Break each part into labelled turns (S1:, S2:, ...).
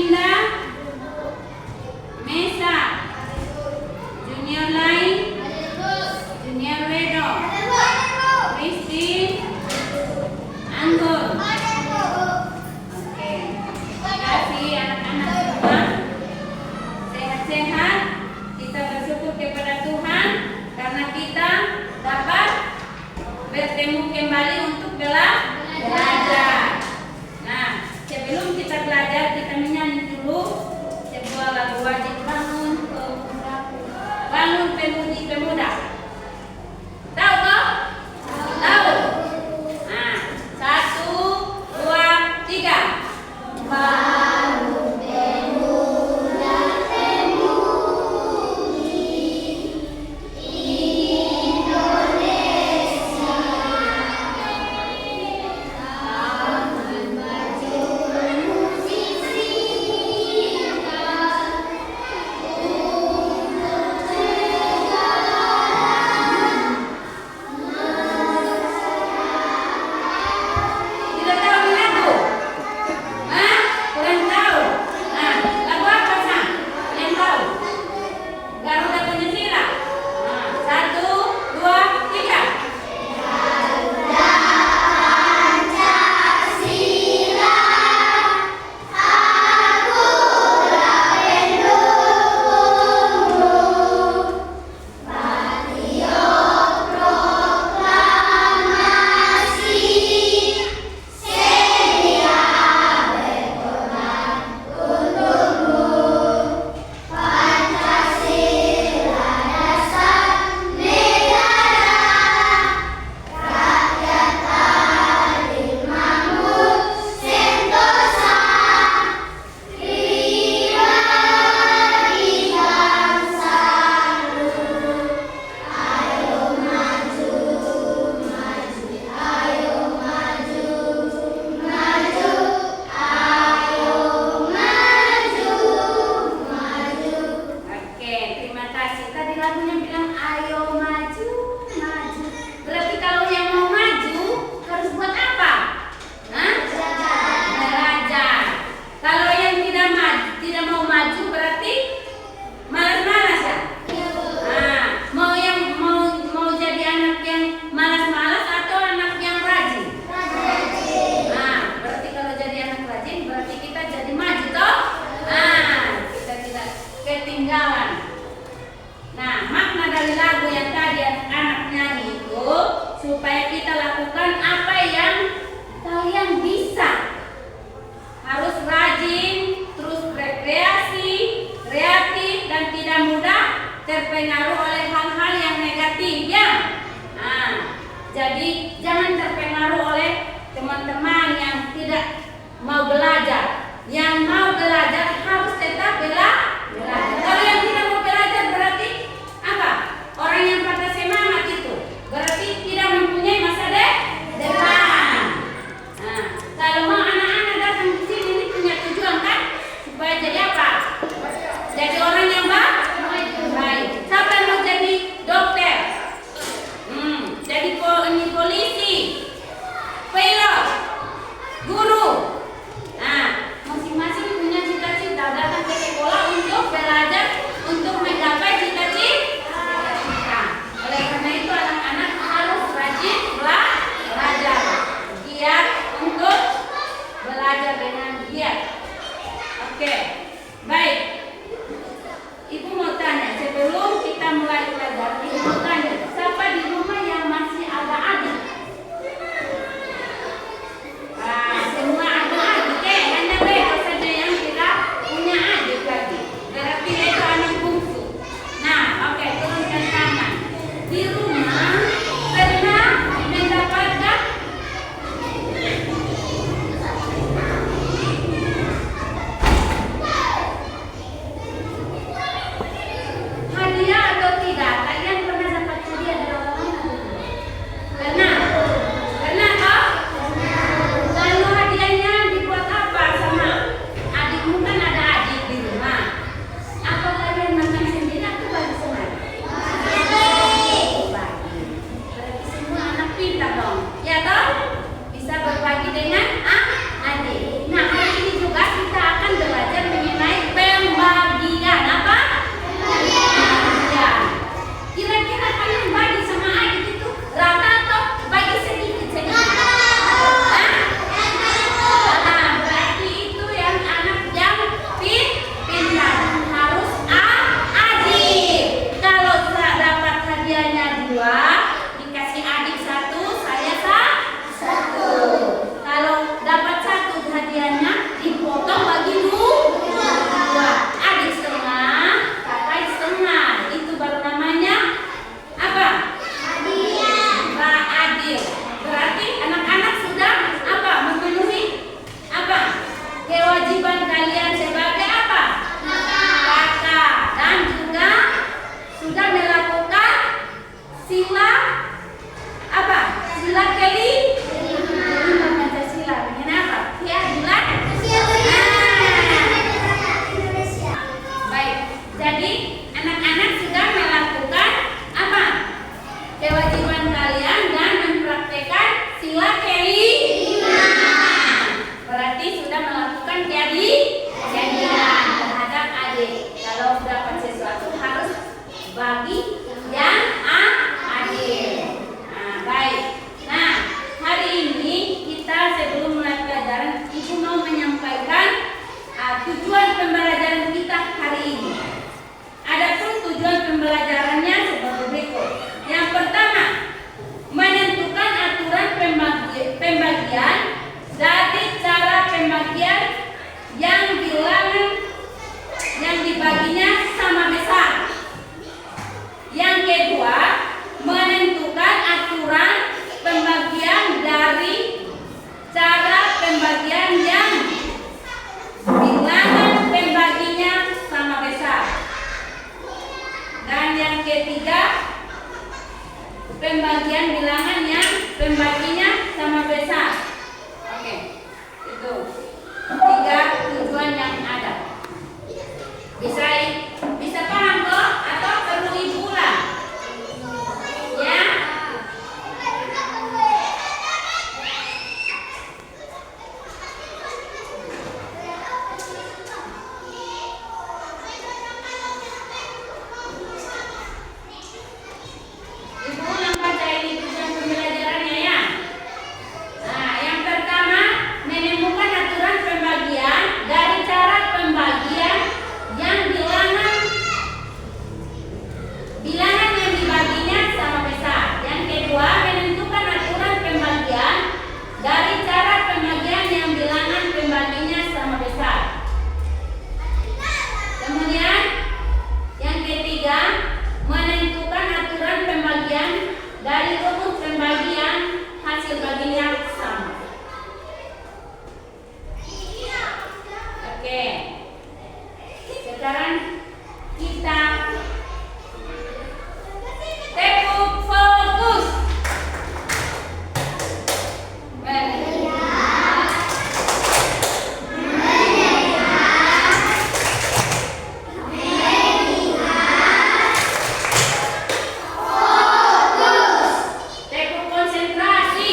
S1: Dinda, Mesa, Junior Lai, Junior Wedo, Christine, Anggun. Oke, terima kasih anak-anak semua. Sehat-sehat. Kita bersyukur kepada Tuhan karena kita dapat bertemu kembali untuk belajar. Nah, sebelum kita belajar, kita menyanyi dulu sebuah lagu wajib bangun pemudi pemuda. Tahu kok? Tahu. Nah, 1, 2, 3.
S2: Bangun pemuda pemudi Indonesia, bangun baju musisi untuk segala
S1: Tidak tahu lagu? Hah? Kurang tahu? Nah, lagu apa Sang? Yang tahu? Garuda Pancasila. Nah, 1, 2, 3.
S2: Pancasila, akulah pendukungmu, patriot proklamasi, sedia berkorban untukmu. Pancasila dasar negara, rakyat adil makmur sentosa, pribadi bangsaku. Ayo maju, maju, ayo maju, maju, ayo maju, maju.
S1: Oke, terima kasih. Tadi lagunya bilang ayo maju, maju. Berarti kalau yang mau maju harus buat apa? Hah? Belajar. Kalau yang tidak mau maju berarti malas-malas ya? Nah, mau jadi anak yang malas-malas atau anak yang rajin? Nah, berarti kalau jadi anak rajin berarti kita jadi maju toh? Nah, kita tidak ketinggalan. Nah, makna dari lagu yang tadi anak-anak nyanyi itu supaya kita lakukan apa yang kalian bisa. Harus rajin, terus rekreasi, kreatif, dan tidak mudah terpengaruh oleh hal-hal yang negatif ya. Nah, jadi jangan terpengaruh oleh teman-teman yang tidak mau belajar. Yang mau belajar harus tetap belajar. Kalau yang tidak mau belajar berarti apa? Orang yang patah semangat itu berarti tidak mempunyai masa depan. Nah, kalau mau anak-anak datang di sini ini punya tujuan kan? Supaya jadi apa? Jadi orang yang baik. Siapa yang mau jadi dokter? Jadi polisi, pilot, guru. Nah, masing-masing punya cita-cita datang ke sekolah untuk belajar untuk menggapai cita-cita. Oleh karena itu anak-anak harus rajin belajar, giat untuk belajar dengan giat. Oke, baik. Ibu mau tanya sebelum kita mulai belajar. Ibu mau tanya, siapa di rumah yang masih ada adik? Semua ada adik, hanya Beto saja yang tidak punya adik lagi. Berarti Beto anak bungsu. Nah, oke, turunkan tangan. Di rumah pernah mendapatkan hadiah atau tidak? Kalian pembagian bilangannya, pembaginya sama besar. Oke, itu 3 tujuan yang ada. Bisa paham kok? Atau perlu ibu ulang? Ya? Ibu ulang baca ini tujuan pembelajarannya ya. Nah, yang pertama menemukan aturan pembagian dari cara pembagian yang bilangan yang dibaginya sama besar. Yang kedua menentukan aturan pembagian dari cara pembagian yang bilangan pembaginya sama besar. Kemudian yang ketiga menentukan aturan pembagian dari rumus pembagian hasil baginya sama. Oke. Sekarang kita tepuk fokus. Tepuk konsentrasi.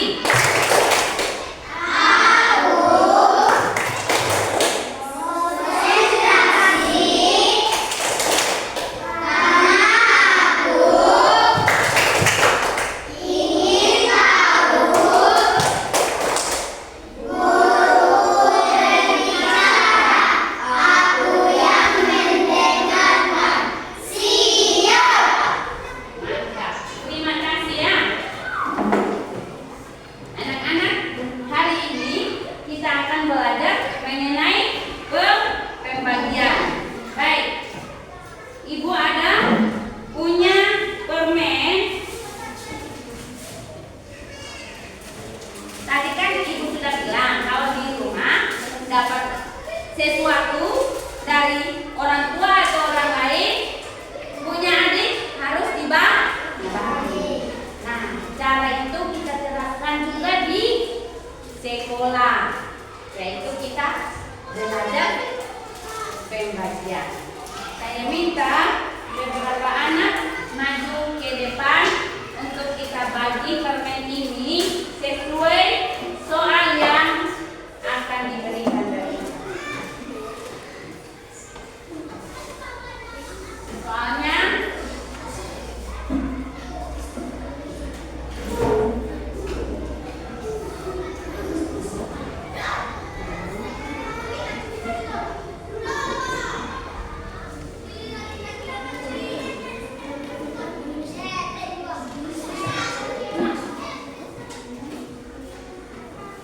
S1: Mantap. Terima kasih ya. Anak-anak, hari ini kita akan belajar mengenai pembagian. Baik. Ibu ada punya permen. Tadi kan ibu sudah bilang kalau di rumah dapat sesuatu dari orang tua atau orang lain, punya adik harus dibagi. Nah, cara itu kita terapkan juga di sekolah, yaitu kita belajar pembagian. Saya minta beberapa anak maju ke depan untuk kita bagi permen ini sesuai soal yang akan diberikan dari kita. Soalnya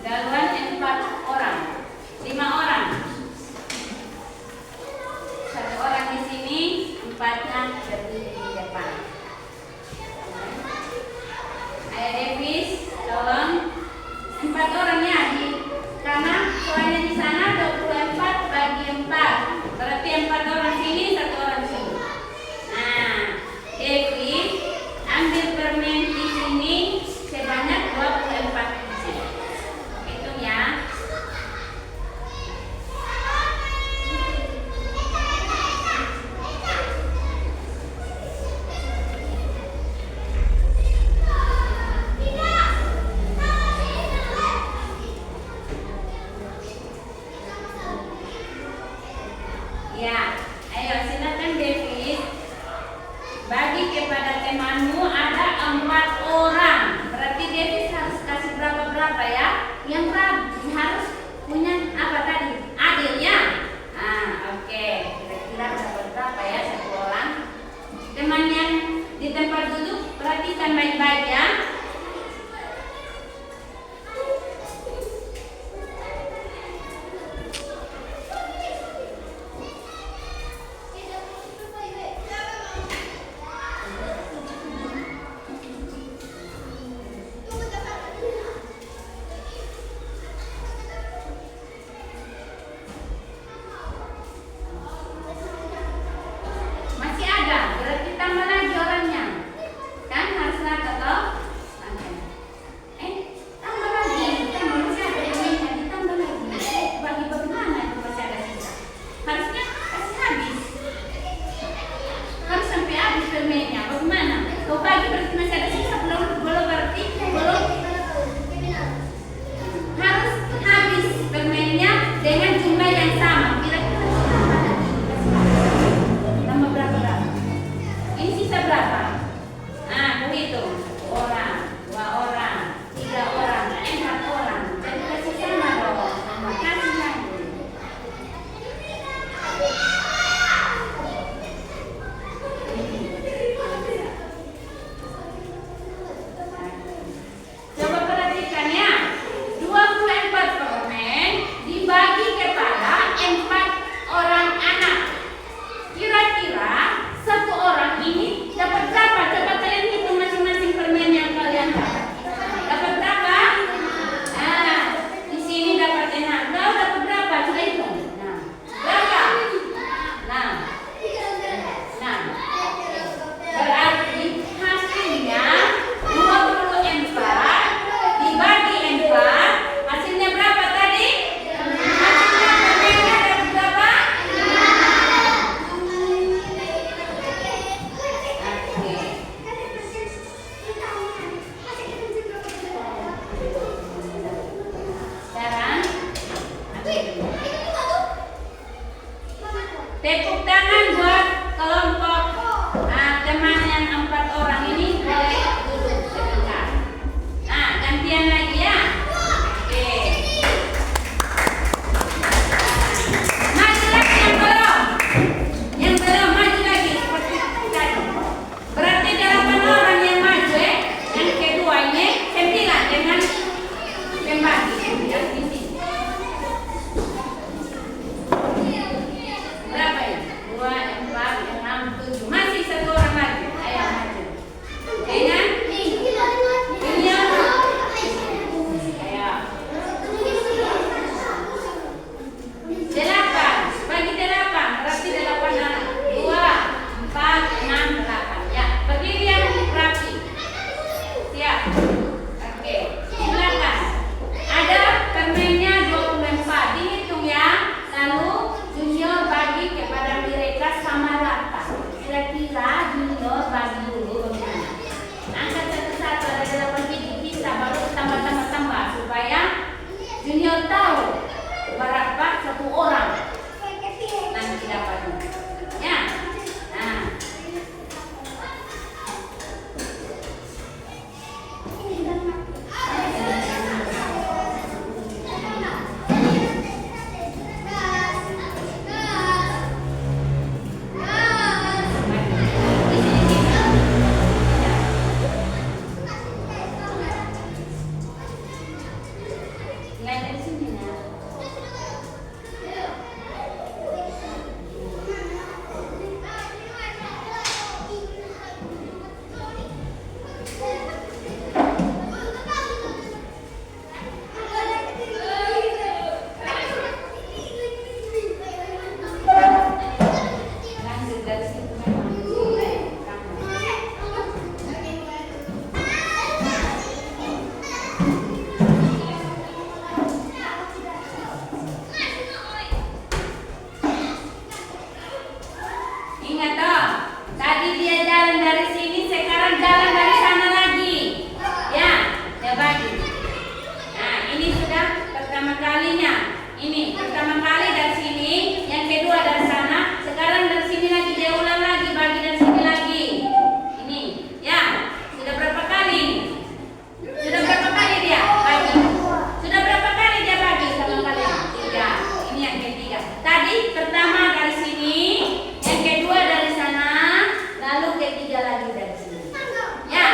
S1: daluan 4 orang, 5 orang. 1 orang di sini, 4-nya berdiri di depan. Ayah Davis, tolong 4 orangnya karena soalnya di sana 24 bagi 4. Berarti 4 orang sini, 1 orang sini. Nah, Davis ambil permen di sini sebanyak 24 biji. Hitung ya. Ya, ayo silakan Davis. Bagi kepada temanmu ada 4 orang. Berarti Davis harus kasih berapa ya? Yang harus punya apa tadi? Adil ya? Nah, oke. Kira-kira dapat berapa ya 1 orang? Teman yang di tempat duduk perhatikan baik-baik ya. tangan buat kelompok teman yang 4 orang ini boleh duduk sebentar. Nah, gantian lagi ya. Oke. Maju lagi yang belum. Yang belum maju lagi seperti tadi. Berarti 8 orang yang maju Yang kedua ini 9 dengan pembagi yang di sini. Berapa ya? 2, 4, 6, 7. Masih 1 orang lagi. Ayo maju. Dengan ini ya. Ayo. 8. Bagi 8. Berarti 8 orang. 2, 4, 6, 8. Ya, berdiri yang rapi. Siap. Oke. Silakan. Ada permennya 24. Dihitung ya. Lalu junior bagi kepada mereka sama rata. Kira-kira junior bagi dulu bagaimana? Angkat satu-satu, ada 8 biji, bisa baru tambah supaya junior tahu berapa 1 orang nanti dapatnya. Ya. Nah. Mulai dari sini ya. Lanjut dari situ memang. Ingat dong, tadi dia jalan dari sini, sekarang jalan dari sana lagi. Ya, dia bagi. Nah, ini sudah pertama kalinya. Ini pertama kali dari sini, yang kedua dari sana, sekarang dari sini lagi dia ulang lagi, bagi dari sini lagi. Ini, ya, sudah berapa kali? Sudah berapa kali dia bagi? Sudah berapa kali dia bagi sama kalian? 3. Ini yang ketiga. Tadi pertama dari sini, yang kedua dari sana, lalu ketiga lagi dari sini. Ya,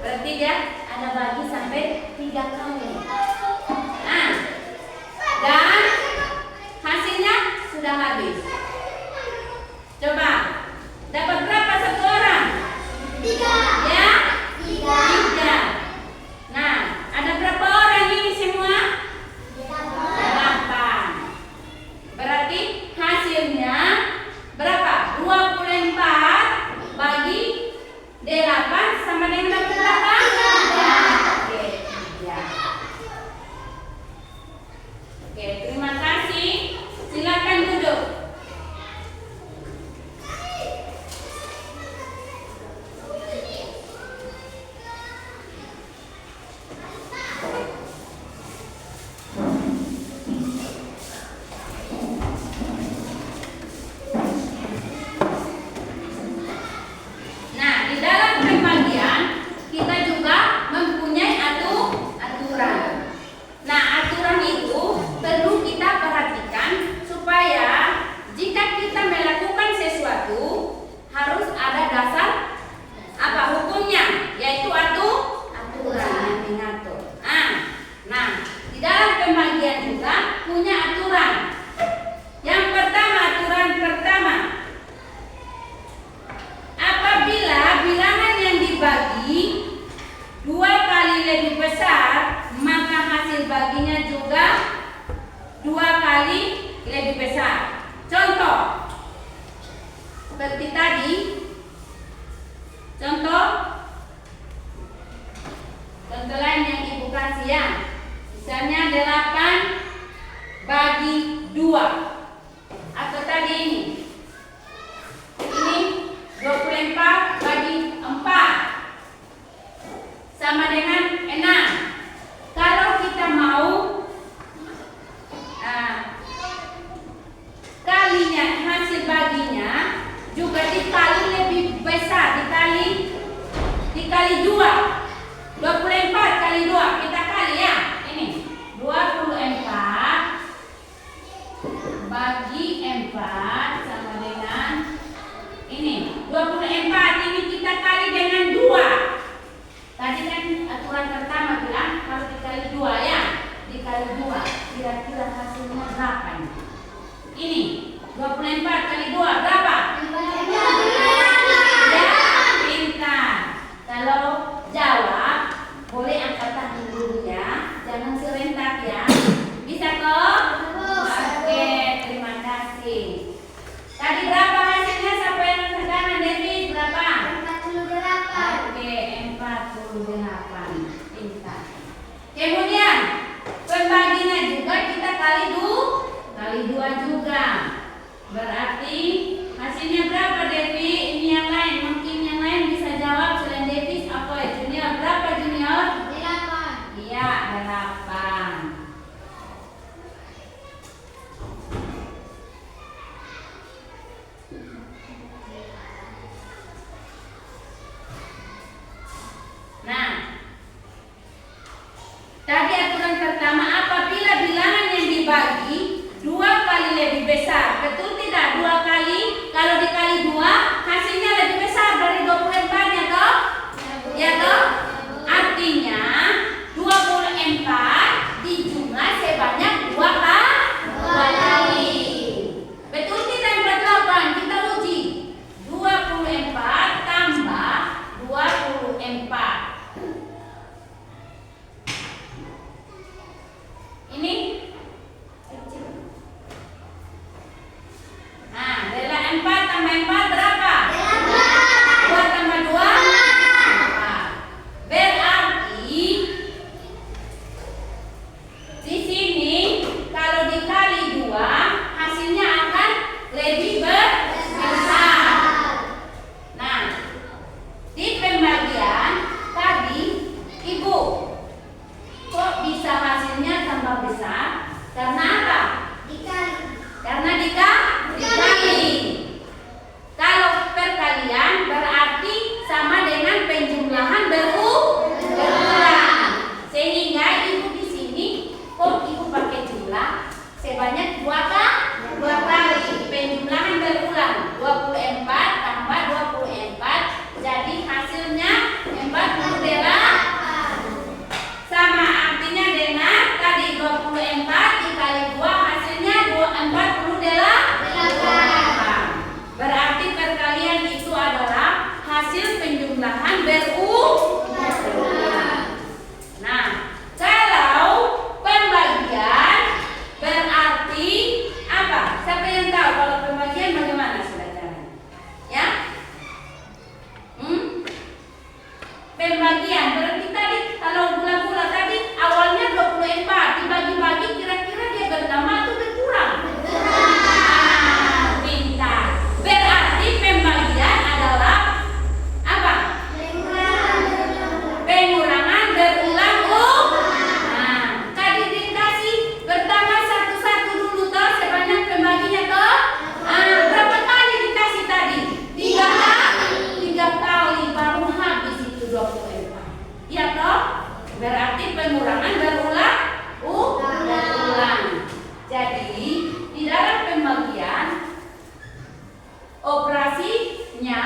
S1: berarti dia ada bagi sampai 3 kali. Nah, dan hasilnya sudah habis. dikali 2. 24 kali 2 kita kali ya. Ini 24 bagi 4 sama dengan ini 24 ini kita kali dengan 2. Tadi kan aturan pertama bilang kalau dikali 2 ya, dikali 2 kira-kira hasilnya berapa ini? Ini 24 kali 2 berapa? Ya, pintar. Kalau jawab boleh angkat tangan dulu ya, jangan serentak ya. Bisa toh? Oke, terima kasih. Tadi berapa hasilnya? Siapa yang angkat tangan? Devi berapa?
S2: 48.
S1: Oke, 48. Pintar. Kemudian pembaginya juga kita kali 2 juga. Berarti hasilnya berapa Devi? Ini yang lain, mungkin yang lain bisa jawab selain Devi apa ya? Junior berapa Junior?
S2: 8.
S1: Iya, 8. Nah, tadi aturan pertama apabila bilangan yang dibagi 2 kali lebih besar, betul tidak? 2 kali, kalau dikali 2 hasilnya lebih besar dari 24 ya toh? Ya toh? Artinya 24 dijumlah sebanyak 2 kali. Betul tidak yang berjawaban? Kita uji. 24 tambah 24. Ini nah, adalah 4 tambah 4 berapa? 2 tambah 2 4. Berarti di sini kalau dikali 2 hasilnya akan lebih besar. Nah, di pembagian tadi Ibu kok bisa hasilnya tambah besar? Karena apa? Karena dikali. Kalau perkalian berarti sama dengan penjumlahan berulang. Sehingga Ibu di sini kok Ibu pakai jumlah sebanyak 2 kali. Penjumlahan berulang 24 tambah 24 jadi hasilnya 48. Sama artinya dengan tadi 24 dikali 2 hasilnya 48. Berarti perkalian itu adalah hasil penjumlahan berulang. Nah, kalau pembagian berarti apa? Siapa yang tahu kalau pembagian bagaimana sudah caranya? Ya? Pembagian berarti tadi kalau gula-gula tadi awalnya 24 dibagi-bagi kira-kira dia bertambah atau berkurang? Pintar. Berarti pembagian adalah apa? Pengurangan berulang. Nah, tadi dikasih bertambah satu-satu dulu toh sebanyak pembaginya toh. Berapa kali dikasih tadi? 3 kali baru habis itu 24. Iya toh? Berarti pengurangan berulang. Jadi di dalam pembagian operasinya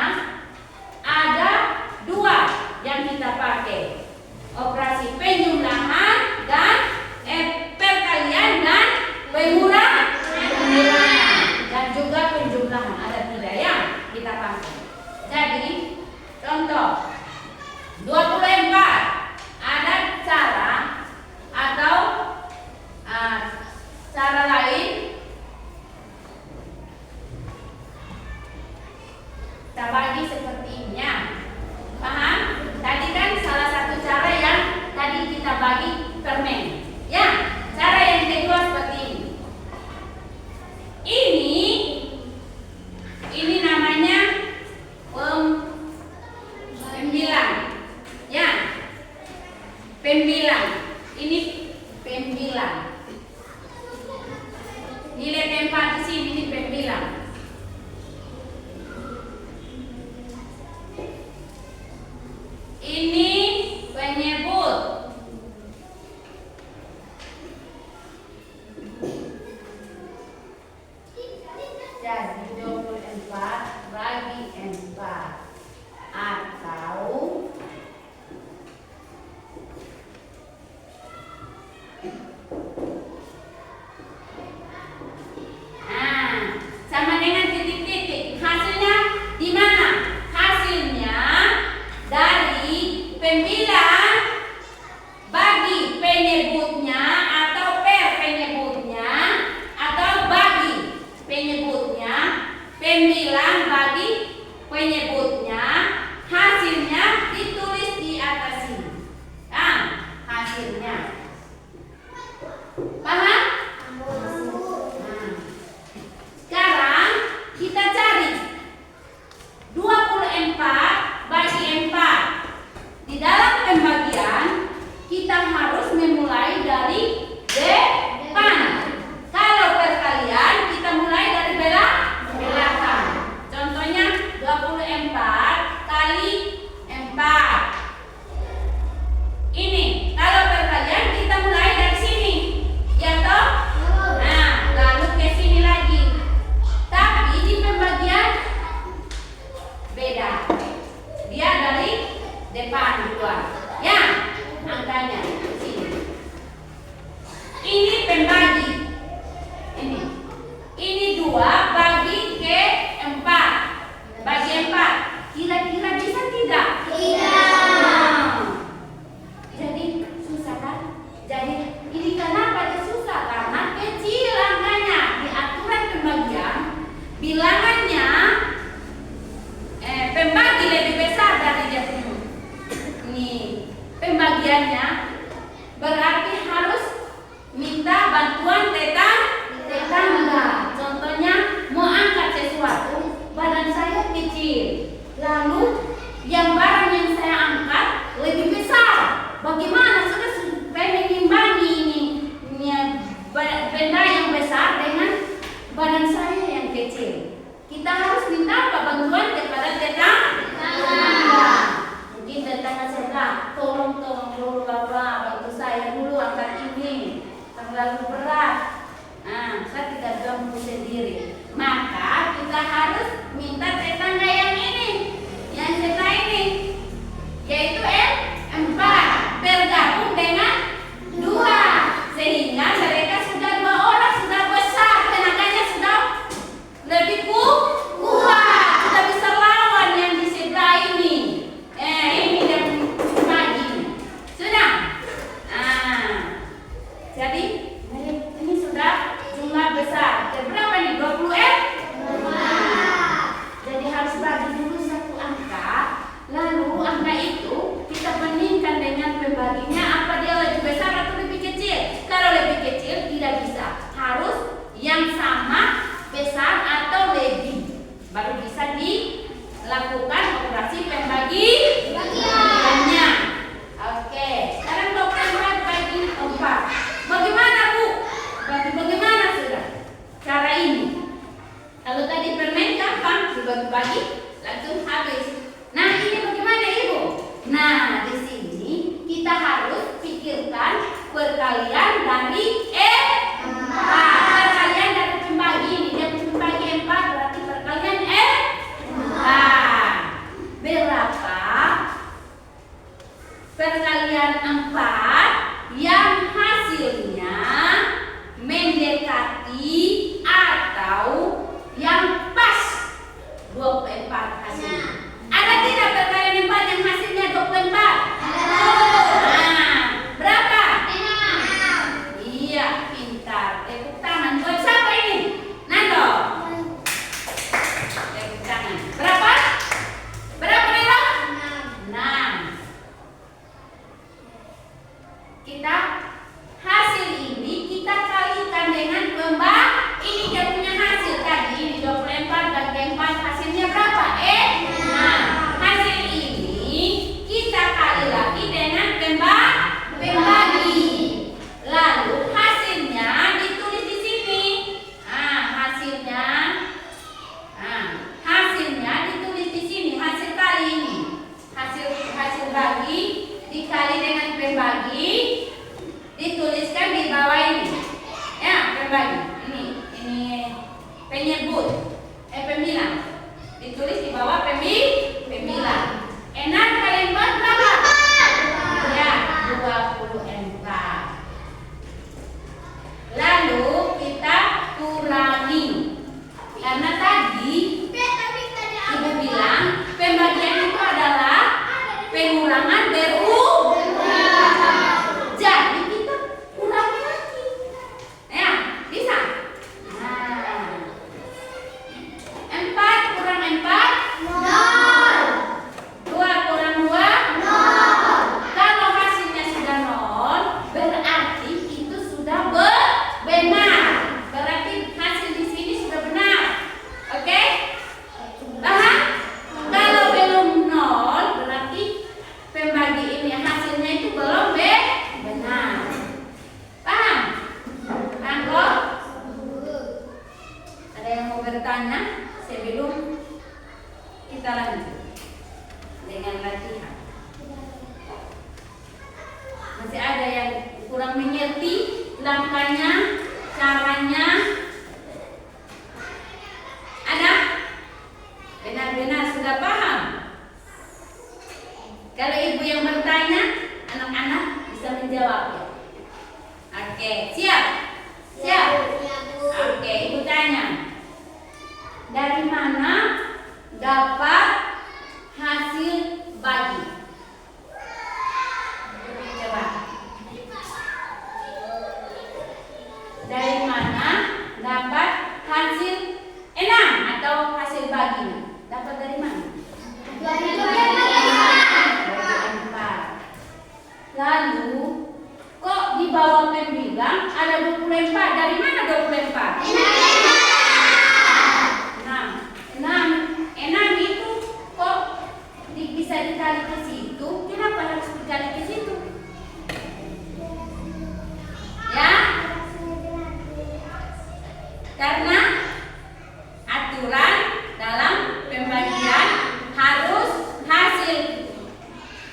S1: ada 2 yang kita pakai. Operasi penjumlahan dan perkalian dan pengurangan dan juga penjumlahan ada 3 yang kita pakai. Jadi contoh 24 ada cara atau cara lain kita bagi seperti ini ya. Paham? Tadi kan salah satu cara yang tadi kita bagi permen ya. Cara yang kedua seperti ini. Ini namanya pembilang ya. Pembilang. Ini pembilang. Nilai tempat di sini ini pembilang. penyebutnya, hasilnya ditulis di atas sini. Nah, hasilnya. Paham? Nah, sekarang kita cari 24 bagi 4. Di dalam pembagian kita harus memulai dari depan. Kalau perkalian kita mulai dari belakang. Contohnya 24 kali 4. Ini kalau perkalian kita mulai dari sini, ya toh? Nah, lalu ke sini lagi. Tapi di pembagian beda. Dia dari depan keluar. Ya, angkanya di sini. Ini pembagi. Ini 2 bagi ke 4. Bagi 4. Kira-kira bisa tidak? Tidak. Jadi susah kan? Jadi ini kenapa dia susah? Karena kecil angkanya. Di aturan pembagian bilangannya pembagi lebih besar dari dia punya. Ini pembagiannya berarti harus minta bantuan tetangga. Contohnya mau angkat sesuatu, badan saya kecil, lalu yang barang yang saya angkat lebih besar. Bagaimana sudah mengimbangi ini benda yang besar dengan badan saya yang kecil? Kita harus minta apa? Bantuan kepada tetangga. Mungkin tetangga saya, tolong dulu Bapak, bantu saya dulu angkat ini, terlalu berat. Nah, saya tidak mampu sendiri. Maka kita harus minta tetangga yang ini, yang sebelah ini, yaitu 4 bergabung dengan 2, sehingga mereka sudah 2 orang, sudah besar, tenaganya sudah lebih kuat, sudah bisa lawan yang di sebelah ini. Ini yang bagi sudah. Jadi ini sudah jumlah besar. Berapa nih? 20 Jadi harus bagi dulu satu angka, lalu angka itu kita bandingkan dengan pembaginya, apa dia lebih besar atau lebih kecil. Kalau lebih kecil tidak bisa, harus yang sama, besar atau lebih, baru bisa dilakukan operasi pembagiannya. Oke, sekarang 24 bagi 4. Bagaimana Bu? Bagaimana sudah? Cara ini. Kalau tadi permen gampang dibagi-bagi langsung habis. Nah, ini bagaimana Ibu? Nah, di sini kita harus pikirkan perkalian dari 4. Perkalian dari pembagi ini, dia pembagi 4 berarti perkalian 4. Berapa perkalian 4 yang hasilnya mendekati atau yang pas 24 hasilnya? Kita lanjut dengan latihan. Masih ada yang kurang mengerti langkahnya, caranya? Ada? Benar-benar sudah paham? Kalau ibu yang bertanya, anak-anak bisa menjawab ya. Oke, siap? Siap? Oke, ibu tanya. Dari mana dapat hasil bagi? Coba. Dari mana dapat hasil enam atau hasil baginya? Dapat dari mana? Dari empat. Lalu kok di bawah pembilang ada 24? Dari mana 24? Enam itu kok bisa dikali ke situ? Kenapa harus dikali ke situ? Ya? Karena aturan dalam pembagian harus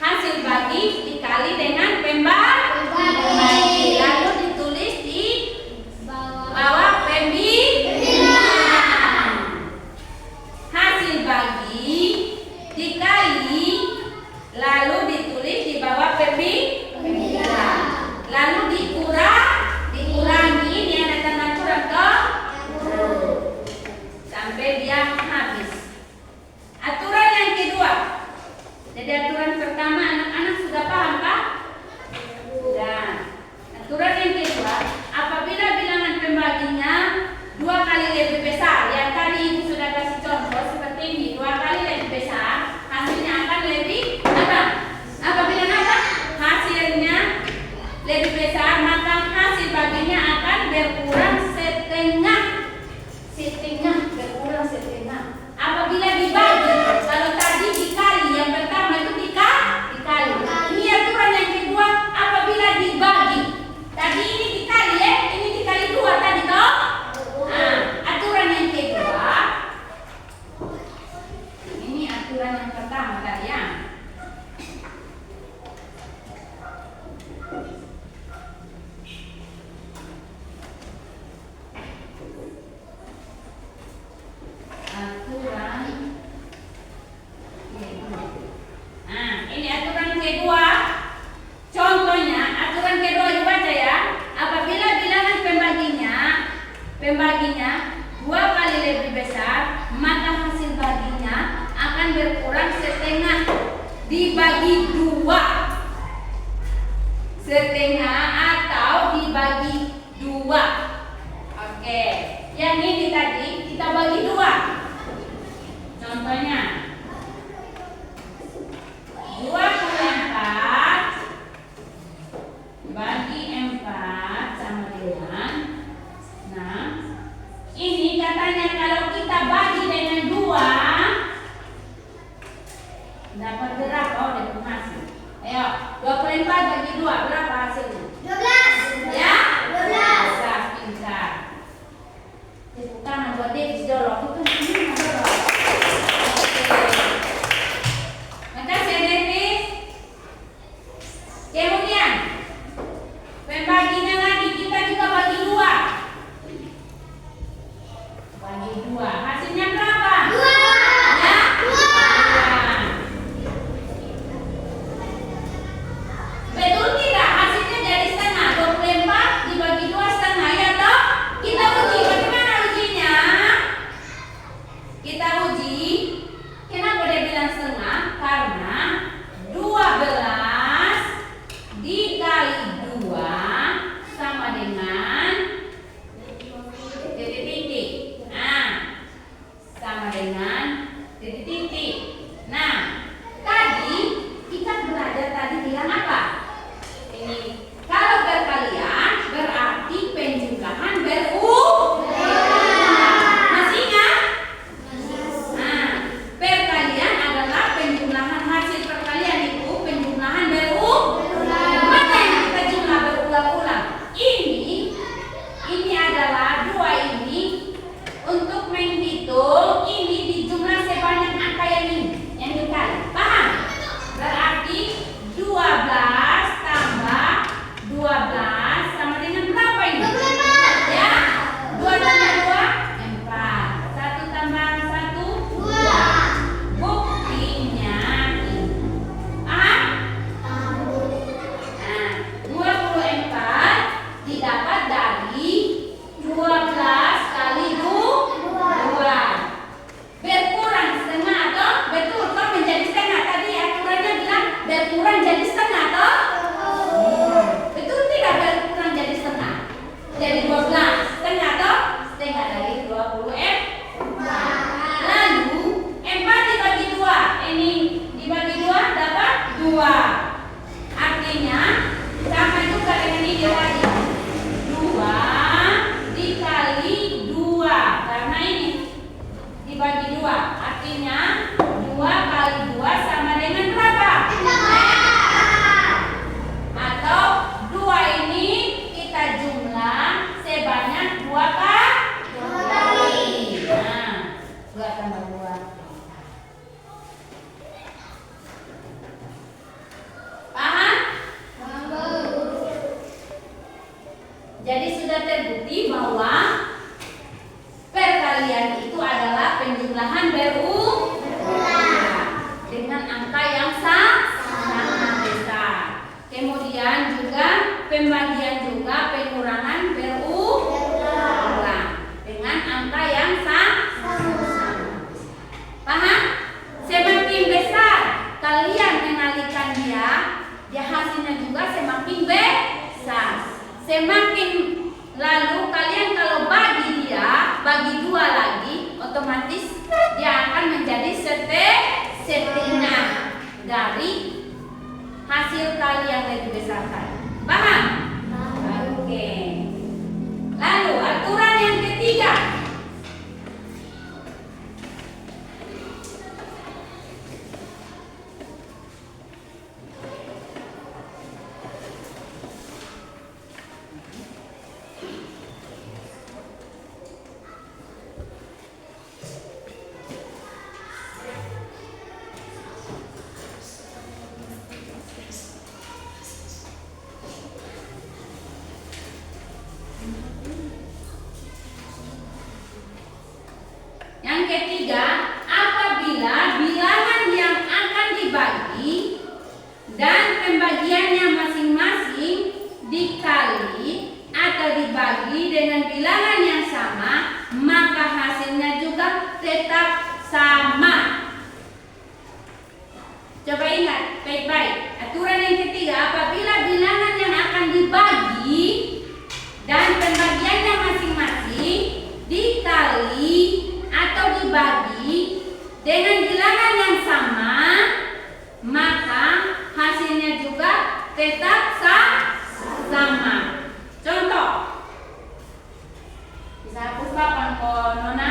S1: hasil bagi dikali dengan pembagi, lalu ditulis di bawah pembilang. Hasil bagi dikali lalu ditulis di bawah pembilang, lalu dikurangi ini ada tanda kurang toh sampai dia habis. Aturan yang kedua. Jadi aturan pertama anak-anak sudah paham kah? Sudah. Aturan yang kedua, apabila bilangan pembaginya 2 kali lebih besar, yang tadi ibu sudah kasih contoh seperti ini, 2 kali lebih besar, hasilnya akan lebih apa? Apabila apa? Hasilnya lebih besar, maka hasil baginya akan berkurang setengah. Berkurang setengah. Apabila dibagi, kalau tadi dikali, yang pertama itu dikali. Ini aturan yang kedua, apabila dibagi. Tadi ini dikali ya, ini dikali 2 tadi toh. Nah, aturan yang kedua. Ini aturan yang pertama tadi ya. Ini aturan kedua. Contohnya, aturan kedua dibaca ya. Apabila bilangan pembaginya 2 kali lebih besar, maka hasil baginya akan berkurang setengah dibagi 2. Setengah atau dibagi 2. Oke. Yang ini tadi kita bagi 2. Contohnya 24 bagi 4 sama dengan 6. Ini katanya kalau kita bagi dengan 2 dapat berapa? Oh, dapat hasil. Ayo, 24 bagi 2 berapa hasilnya? 12. Ya? 12. Pintar. Tepuk tangan buat Davis dulu. Itu ini dulu. Makasih Davis. Kemudian pembaginya lagi kita juga bagi 2. Bagi 2. Hasilnya berapa? 2. Ya? 2. Betul tidak? Hasilnya jadi setengah. semakin lalu kalian kalau bagi dia, bagi 2 lagi, otomatis dia akan menjadi setengah dari hasil kali yang lebih besar tadi. Paham? Oke. Lalu aturan yang ketiga. Yang ketiga, apabila bilangan yang akan dibagi dan pembagiannya masing-masing dikali atau dibagi dengan bilangan yang sama, maka hasilnya juga tetap sama. Coba ingat baik-baik. Aturan yang ketiga, apabila bilangan yang akan dibagi dan pembagiannya masing-masing dikali atau dibagi dengan bilangan yang sama, maka hasilnya juga tetap sama. Contoh, bisa hapus papan kok Nona?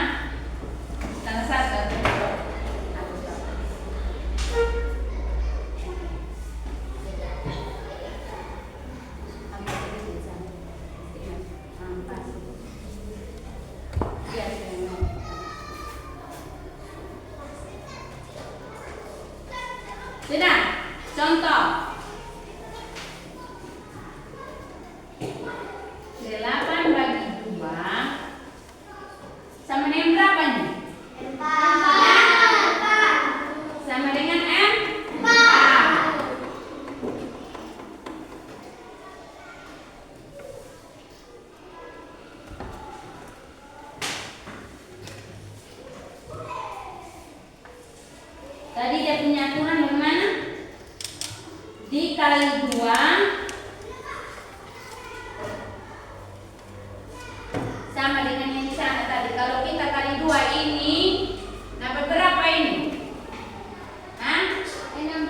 S1: Tanda satu. Sudah, contoh 8 bagi 2 sama dengan berapa nih? 4. Sama dengan 4. Tadi dia punya aturan bagaimana? Dikali 2 sama dengan yang di sana tadi. Kalau kita kali 2 ini dapat berapa ini? Hah? 16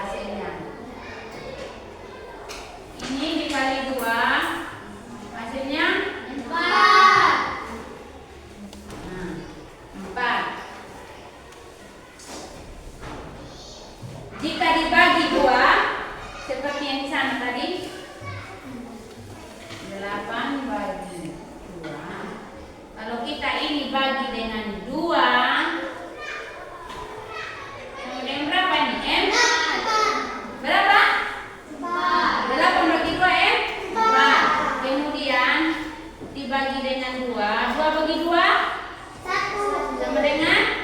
S1: hasilnya. Ini dikali 2 hasilnya 4. 4. Jika dibagi 2 seperti yang di sana tadi, 8 bagi 2. Kalau kita ini bagi dengan 2, sama dengan berapa ini? M? Berapa? 8 bagi 2 M? 4. Kemudian dibagi dengan 2. 2 bagi 2? 1. Sama dengan?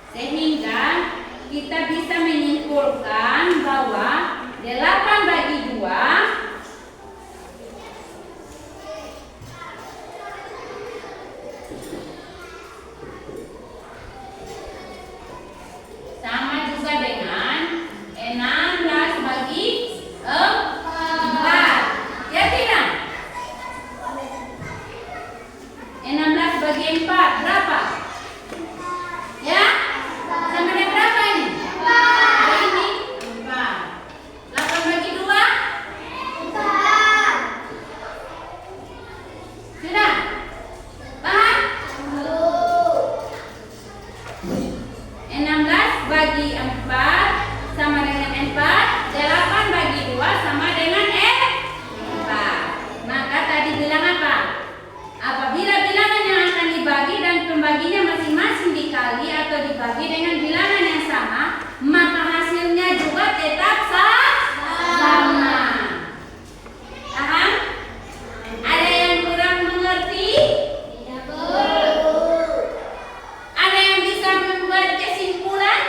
S1: Sehingga kita bisa menyimpulkan bahwa 8 bagi 2 sama juga dengan 16 bagi 4. Ya tidak? 16 bagi 4 berapa? Ya? Sama dengan berapa ini? 4. Ini 4. 8 bagi 2? 4. Sudah? Paham? 16 bagi 4 sama dengan 4. 8 bagi 2 sama dengan 4. Maka tadi bilang apa? Apabila bilangan yang akan dibagi dan pembaginya masing-masing dikali atau dibagi dengan bilangan yang sama, maka hasilnya juga tetap sama. Paham? Ada yang kurang mengerti? Ada yang bisa membuat kesimpulan?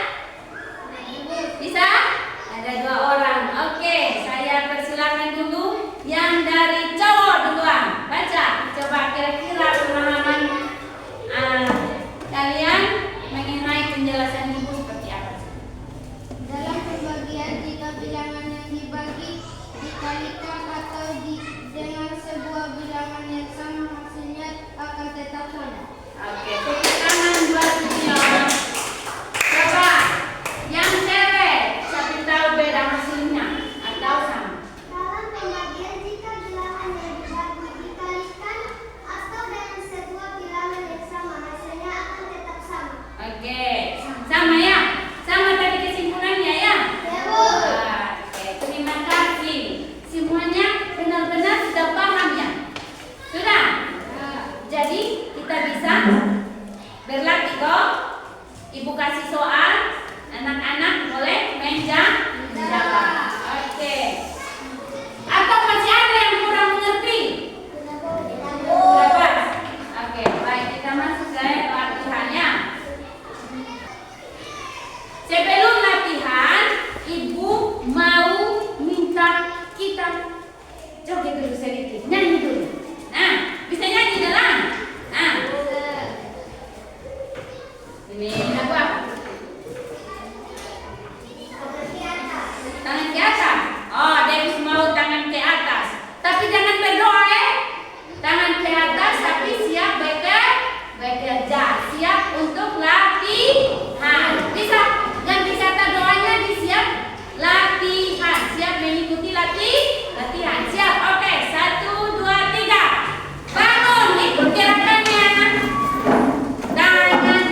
S1: Bisa? Ada 2 orang. Oke, saya persilakan dulu. Yang penjelasan ibu seperti apa?
S2: Dalam pembagian, jika bilangan yang dibagi dikalikan atau dengan sebuah bilangan yang sama, hasilnya akan tetap sama.
S1: Oke, tepuk tangan buat Gideon. Coba yang cewek, siapa yang tahu beda hasilnya atau sama?
S2: Dalam pembagian, jika bilangan yang dibagi dikalikan atau dengan sebuah bilangan yang sama, hasilnya akan tetap sama.
S1: Oke, sama ya? Sama tadi kesimpulannya ya?
S2: Ya, Bu.
S1: Oke, terima kasih. Semuanya benar-benar sudah paham ya? Sudah? Jadi kita bisa berlatih kok. Ibu kasih soal, anak-anak boleh menjawab. Oke. Atau masih ada yang kurang mengerti? Dapat? Oke, baik, kita masuk ke latihannya. Sebelum latihan, ibu mau minta kita joget dulu sedikit, nyanyi dulu. Nah, bisa nyanyi dalam? Nah, ini lagu apa? Tangan ke atas. Oh, Devis mau tangan ke atas. Tapi jangan berdoa ya. Tangan ke atas tapi siap bekerja. Siap untuk latihan. Bisa ganti kata doanya di siap latihan. Siap mengikuti latihan. Siap. Oke, 1, 2, 3. Bangun, ikut gerakannya. Tangan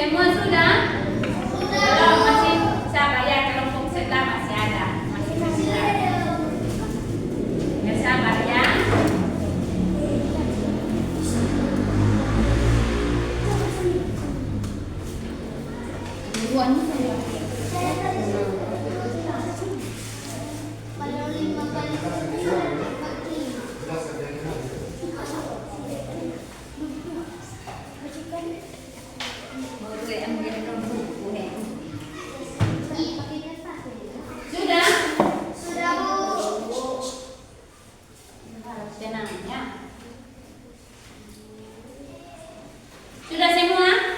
S1: Semua sudah? Belum, masih sabar ya, kelompok sebelah masih ada. Masih ada. Sabar ya.
S2: Kalau 5 kali 10 dapat 5.
S1: Boleh ambil buku ya.
S2: Sudah?
S1: Sudah?
S2: Sudah, Bu.
S1: Tenang ya. Sudah semua?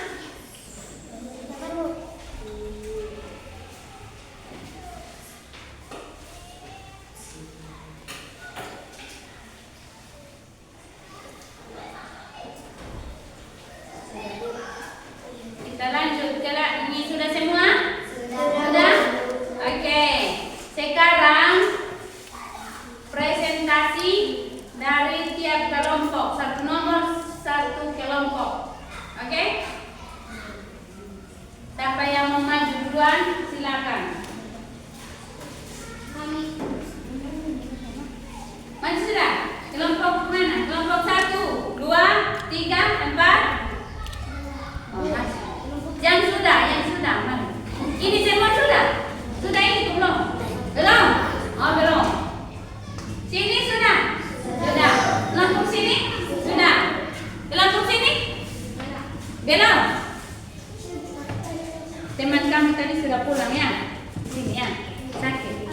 S1: Kita lanjut ke ini sudah semua? Sudah? Oke. Sekarang presentasi dari tiap kelompok, satu nomor satu kelompok. Oke? Siapa yang mau maju duluan? Silakan. Maju sudah? Kelompok mana? Kelompok 1, 2, 3, 4. Oh, masih. Yang sudah, mari. Ini semua sudah? Sudah ini belum? Belum? Oh, belum. Sini sudah? Sudah. Kelompok sini? Sudah. Kelompok sini? Belum? Teman kami tadi sudah pulang ya? Sini ya? Sakit?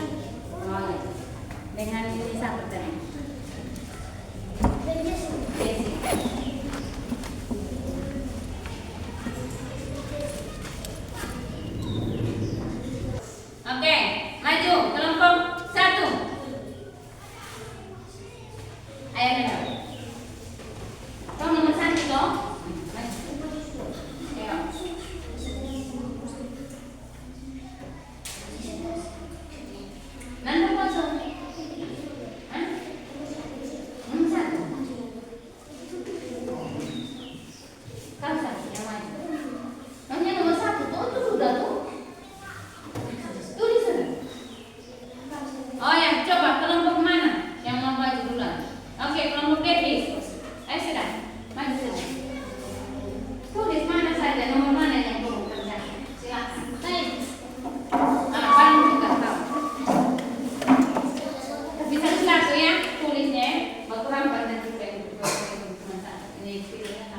S1: Oh, ya. Dengan ini siapa tadi? Desi. Oke, maju kelompok 1. Ayo Nena. Kau nomor 1 toh? Ayo. Nanda kosong. Hah? Nomor 1. Kau satu yang maju. Namanya nomor 1 tuh, itu sudah tuh. Tulis sudah. Oh ya, coba kelompok mana yang mau maju duluan? Oke, kelompok Davis. Ayo sudah, maju sudah. Tulis mana saja, nomor mana yang perlu kerjakan. Silakan. Paling juga tahu. Bisa satu ya, tulisnya. Waktu rapat nanti ini pilihnya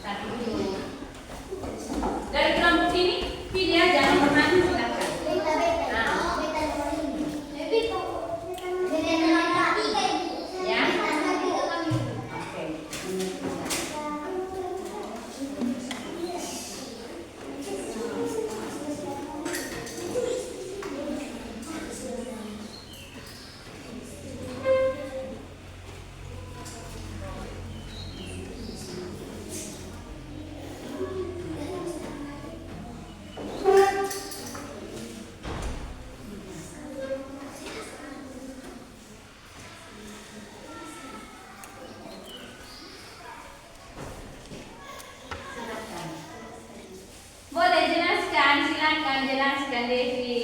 S1: satu dulu. Dari kelompok ini pilih aja nomor mana silakan. Ya. Oke. Boleh jelaskan, silakan jelaskan Devi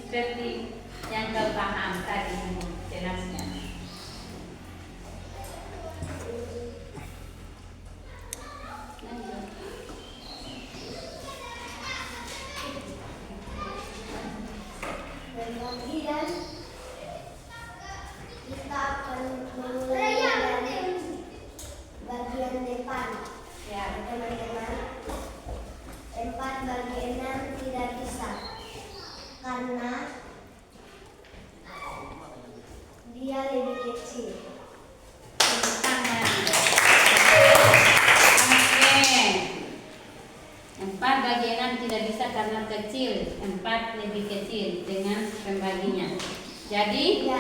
S1: seperti yang kau paham tadi. Jelaskan.
S2: Kemudian kita akan mulai dari bagian depan. Ya, teman-teman. 4/6 tidak bisa karena dia lebih kecil.
S1: Tangan. Oke. 4/6 tidak bisa karena kecil. 4 lebih kecil dengan pembaginya. Jadi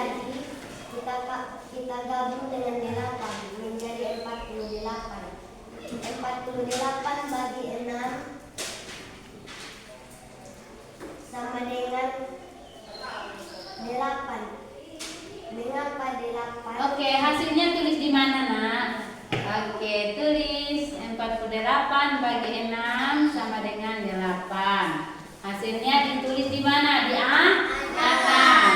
S2: kita gabung dengan 8 menjadi 48. 48 bagi 6 sama dengan 8. Mengapa 8?
S1: Oke, hasilnya tulis di mana, Nak? Oke, tulis 48 8 bagi 6 sama dengan 8. Hasilnya ditulis di mana? Di atas.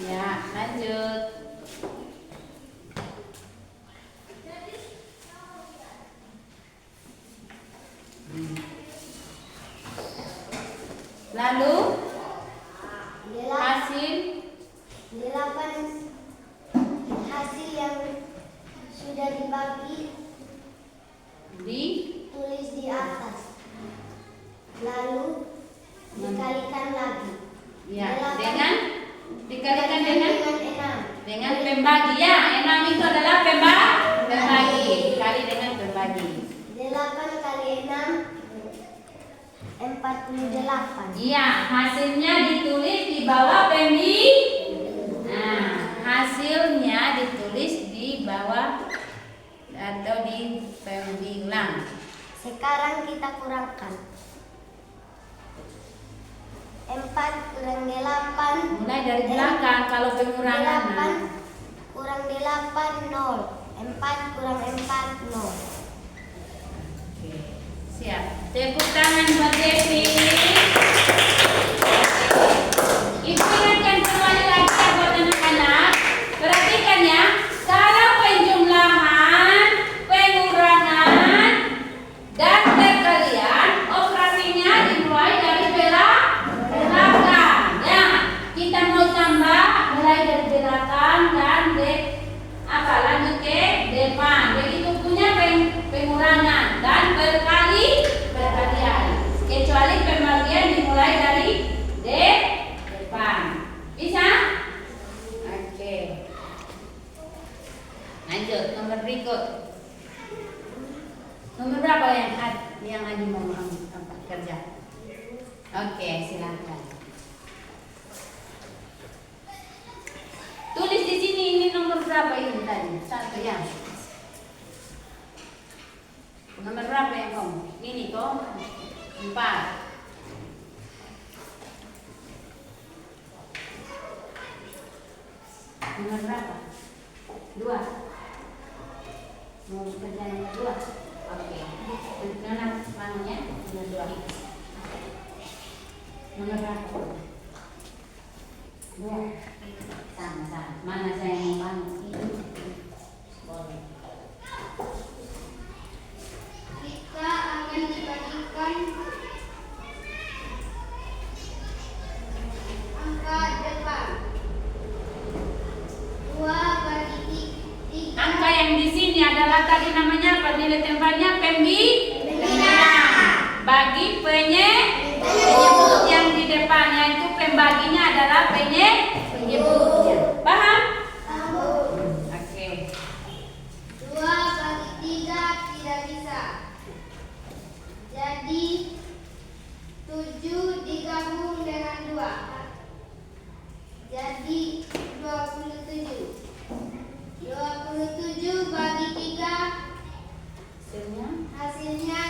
S1: Ya, lanjut. Lalu hasil
S2: 8 hasil yang sudah dibagi ditulis di atas, lalu dikalikan lagi.
S1: ya,
S2: 8
S1: dengan dikalikan dengan
S2: 6.
S1: pembagi ya. 6 itu adalah pembagi. Dikali dengan pembagi.
S2: 8 kali 6 48.
S1: Iya, hasilnya ditulis di bawah pembi. Nah, hasilnya ditulis di bawah atau di pembilang.
S2: Sekarang kita kurangkan. 4 kurang 8.
S1: Mulai dari belakang kalau pengurangan.
S2: 8 kurang 8 0. 4 kurang 4 0.
S1: Oke, siap. Tepuk tangan buat Devi. Ibu ingatkan semuanya lagi ya buat anak-anak. Perhatikan ya, kalau penjumlahan, pengurangan, dan perkalian operasinya dimulai dari belakang. Ya, kita mau tambah mulai dari belakang dan lanjut ke depan. Begitu punya pengurangan dan perkalian. Kecuali pembagian dimulai dari depan. Bisa? Oke. Lanjut nomor berikut. Nomor berapa yang Adi mau kerja? Oke, silakan. Tulis di sini ini nomor berapa ini tadi? 1 ya. Nomor berapa yang kamu? Ini kok 4. Nomor berapa? 2. Mau kerja nomor 2. Oke. Mana mananya? Nomor 2. Nomor berapa? 2. Sama-sama. Mana saya yang mau boleh.
S2: Kita akan dibagikan angka depan. 2 bagi 3.
S1: Angka yang di sini adalah tadi namanya apa? Nilai tempatnya pembilang. Bagi penyebut yang di depannya itu pembaginya adalah penyebutnya. Paham? Oke.
S2: 2 bagi 3 tidak bisa. Jadi 7 digabung dengan 2. Jadi 27. 27 bagi 3 hasilnya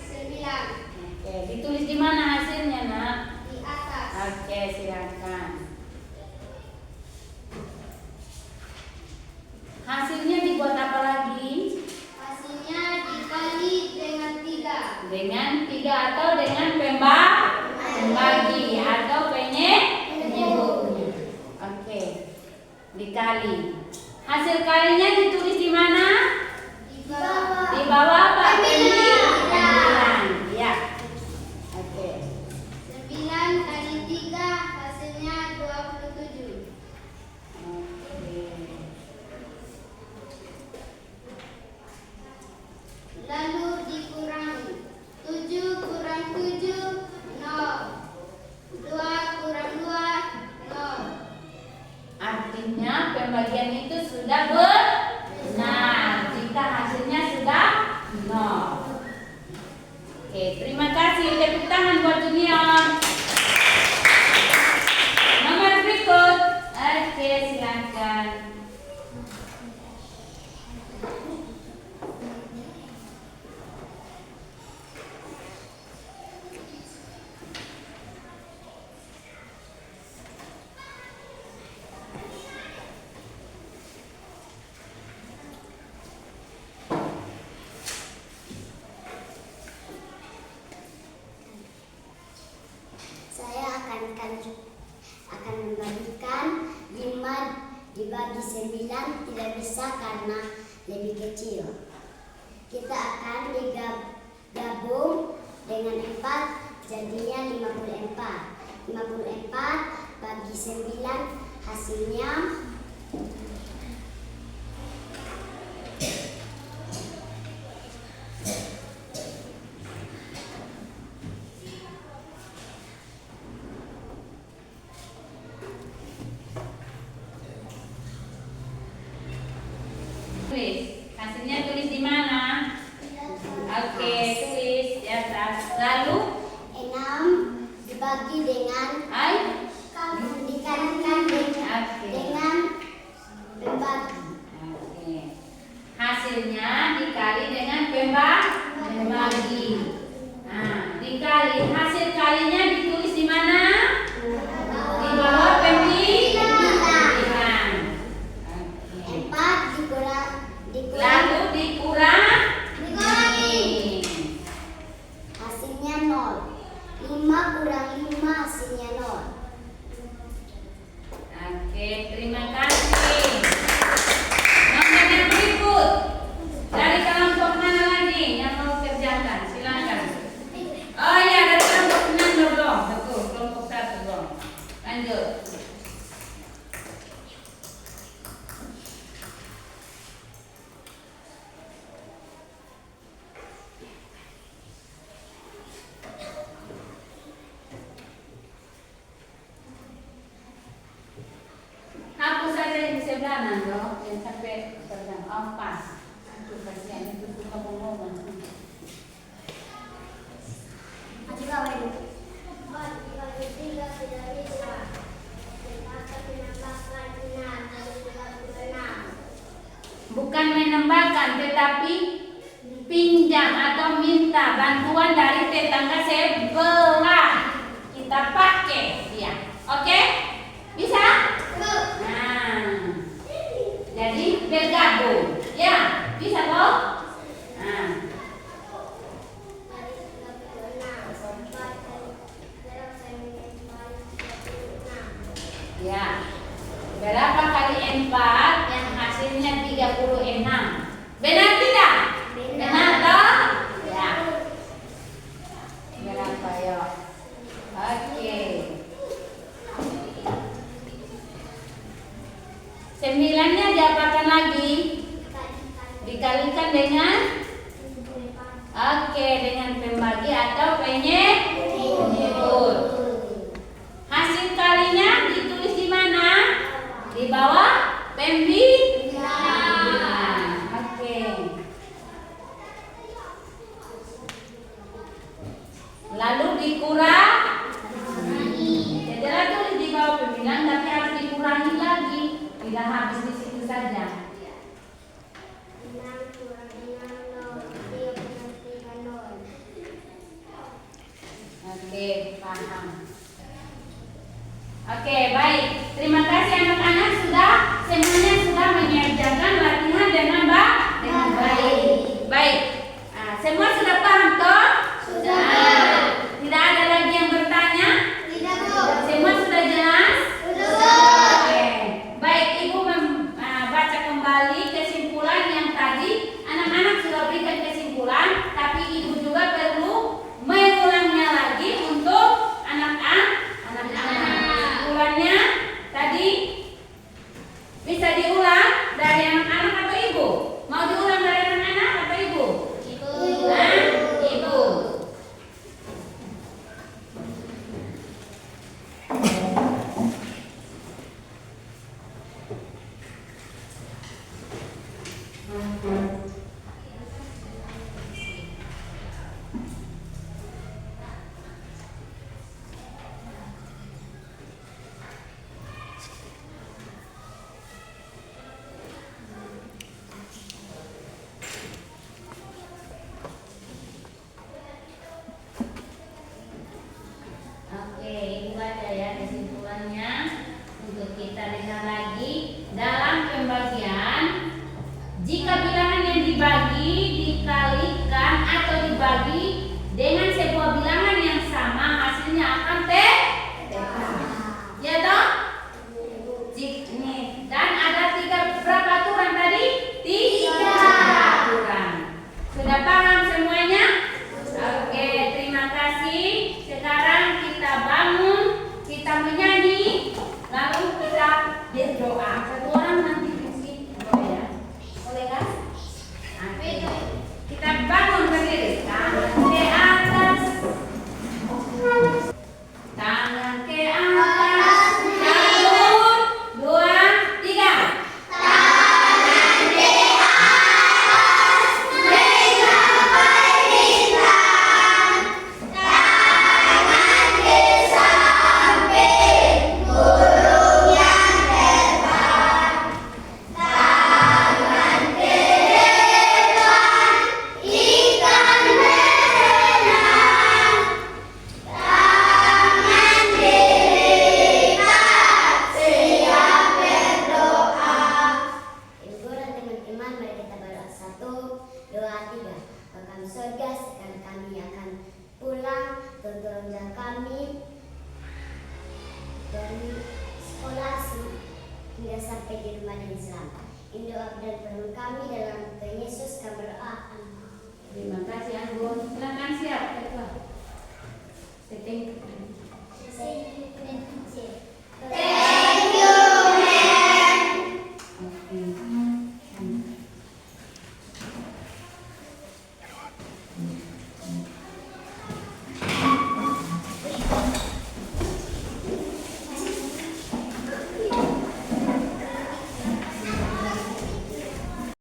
S2: 9.
S1: Oke, ditulis di mana hasilnya, Nak?
S2: Di atas.
S1: Oke, silakan. Hasilnya dibuat apa lagi?
S2: Hasilnya dikali dengan 3.
S1: Dengan 3 atau dengan pembagi atau penyebutnya. Oke. Dikali. Hasil kalinya ditulis di mana?
S2: Di bawah.
S1: Di bawah apa?
S2: Pembilang.
S1: Ya. Oke.
S2: 9 kali 3 hasilnya 27.
S1: Oke.
S2: Lalu dikurangi. 7 kurang 7 0. 2 kurang 2 0.
S1: Artinya pembagian itu sudah benar.
S3: kecil. Kita akan digabung dengan 4 jadinya 54. 54 bagi 9 hasilnya
S1: hasilnya tulis di mana? Oke, tulis di atas. Lalu
S3: 6 dibagi dengan dikalikan dengan pembagi.
S1: Oke. Hasilnya dikali dengan pembagi. Nah, dikali hasil kalinya ditulis di mana? Di bawah pembilangan. Oke.
S3: 4 dikurang
S1: Lalu dikurangi.
S3: hasilnya 0. 5 kurang 5 hasilnya 0.
S1: Oke, terima kasih. Nomor yang berikut dari kelompok mana lagi yang mau kerjakan? Silakan. Oh ya, dari kelompok 6 belum. Betul, kelompok 1 belum. Lanjut. Hapus saja yang di sebelah Nando, yang sampai terang. Oh, pas. Aku kasihan itu suka ngomong. Bukan menambahkan, tetapi pinjam atau minta bantuan dari tetangga sebelah. Kita pakai dia. Oke? Bisa? Nah, jadi bergabung. Ya, bisa toh? Nah. Ya. Berapa kali 4 yang hasilnya 36? Benar tidak? Benar toh? Ya. Berapa ya? Oke. 9-nya diapakan lagi? Dikalikan dengan dengan pembagi atau penyebut. Hasil kalinya ditulis di mana? Di bawah pembilangan. Oke. Lalu dikurangi. Jadi tulis di bawah pembilangan tapi harus dikurangi lagi. Tidak habis di situ saja. Oke, paham. Oke, baik. Terima kasih anak-anak semuanya sudah mengerjakan latihan dengan baik. Baik. Nah, semua sudah paham toh? Sudah. Tidak ada lagi yang bertanya?
S2: Tidak, Bu.
S1: Semua sudah jelas?
S2: Sudah.
S1: Oke. Baik, Ibu baca kembali kesimpulan yang tadi. Anak-anak sudah berikan kesimpulan, tapi Ibu juga perlu mengulangnya lagi untuk anak-anak Kita bangun berdiri, tangan ke atas, tangan ke atas, 1, 2, 3.
S3: Ibu dan teman-teman, mari kita berdoa. 1, 2, 3. Bapa kami surga, sekarang kami akan pulang. Tolong jaga kami dari sekolah hingga sampai di rumah yang selamat. Ini doa dan permohonan kami dalam Tuhan Yesus kami